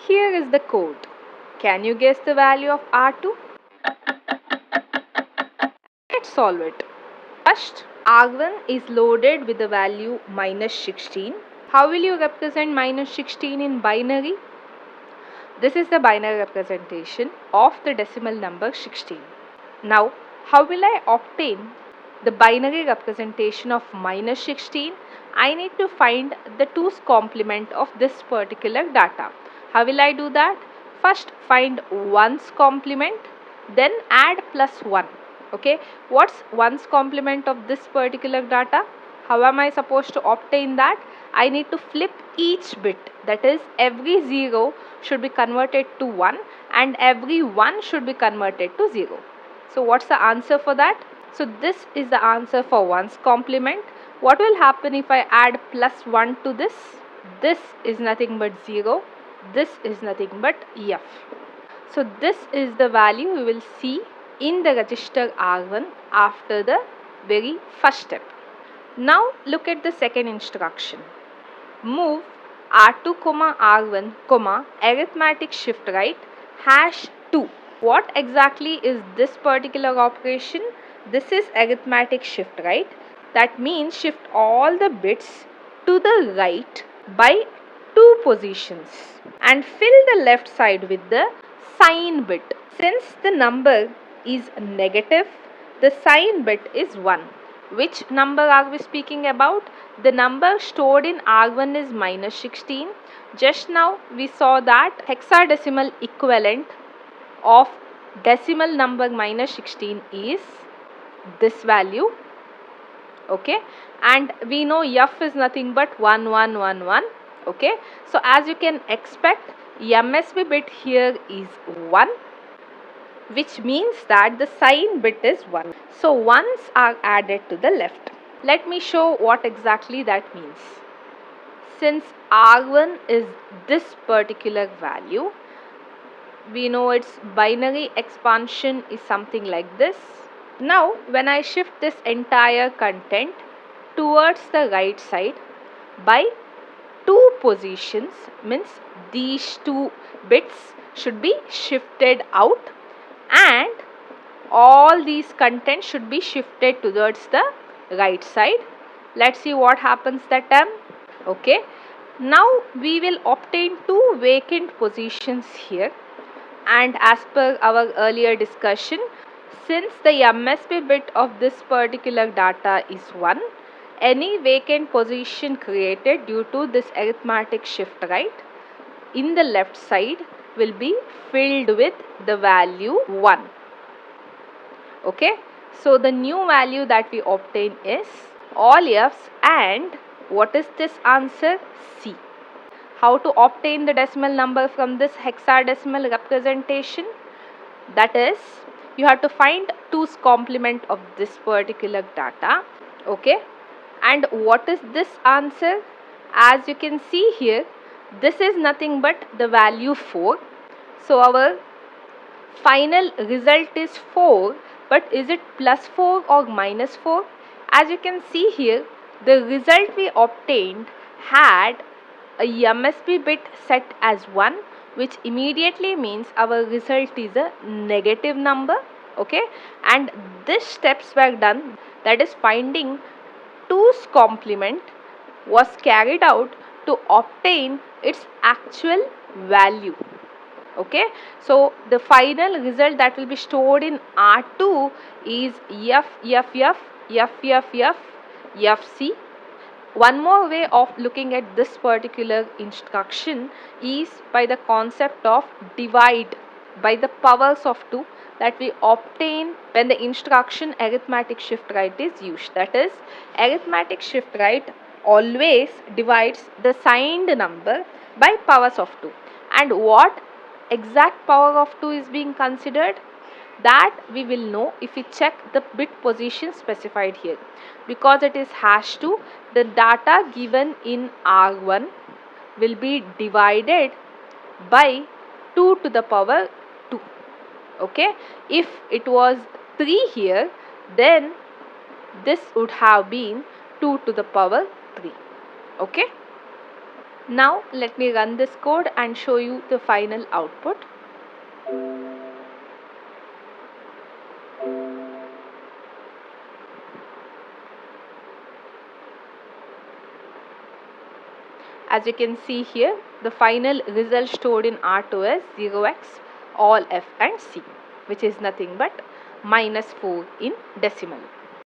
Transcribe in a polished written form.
Here is the code. Can you guess the value of R2? Let's solve it. First, R1 is loaded with the value minus 16. How will you represent minus 16 in binary? This is the binary representation of the decimal number 16. Now, how will I obtain the binary representation of minus 16? I need to find the 2's complement of this particular data. How will I do that? First, find 1's complement, then add plus 1. Okay, what's 1's complement of this particular data? How am I supposed to obtain that? I need to flip each bit, that is every 0 should be converted to 1 and every 1 should be converted to 0. So what's the answer for that? So this is the answer for 1's complement. What will happen if I add plus 1 to this? This is nothing but 0. This is nothing but F. So this is the value we will see in the register R1 after the very first step. Now look at the second instruction. MOV R2, R1, Arithmetic Shift Right, #2. What exactly is this particular operation? This is Arithmetic Shift Right. That means shift all the bits to the right by 2 positions and fill the left side with the sign bit. Since the number is negative, the sign bit is 1. Which number are we speaking about? The number stored in R1 is minus 16. Just now we saw that hexadecimal equivalent of decimal number minus 16 is this value. Okay, and we know F is nothing but 1111. Okay, so as you can expect, MSB bit here is 1, which means that the sign bit is 1. So 1's are added to the left. Let me show what exactly that means. Since R1 is this particular value, we know its binary expansion is something like this. Now when I shift this entire content towards the right side by 2 positions, means these 2 bits should be shifted out and all these contents should be shifted towards the right side. Let's see what happens that time. Okay, now we will obtain 2 vacant positions here, and as per our earlier discussion, since the MSB bit of this particular data is 1, any vacant position created due to this arithmetic shift right in the left side will be filled with the value 1. Okay, so the new value that we obtain is all F's, and what is this answer? C. How to obtain the decimal number from this hexadecimal representation? That is, you have to find 2's complement of this particular data. Okay, and what is this answer? As you can see here, this is nothing but the value 4. So our final result is 4, but is it plus 4 or minus 4? As you can see here, the result we obtained had a MSB bit set as 1, which immediately means our result is a negative number. Okay, and these steps were done, that is finding 2's complement was carried out to obtain its actual value. Okay, so the final result that will be stored in R2 is FC. One more way of looking at this particular instruction is by the concept of divide by the powers of 2 that we obtain when the instruction arithmetic shift right is used. That is, arithmetic shift right always divides the signed number by powers of 2. And what exact power of 2 is being considered? That we will know if we check the bit position specified here. Because it is #2, the data given in R1 will be divided by 2 to the power 2. Okay, if it was 3 here, then this would have been 2 to the power 3. Okay, Now let me run this code and show you the final output. As you can see here, the final result stored in R2 is 0x all F and C, which is nothing but -4 in decimal.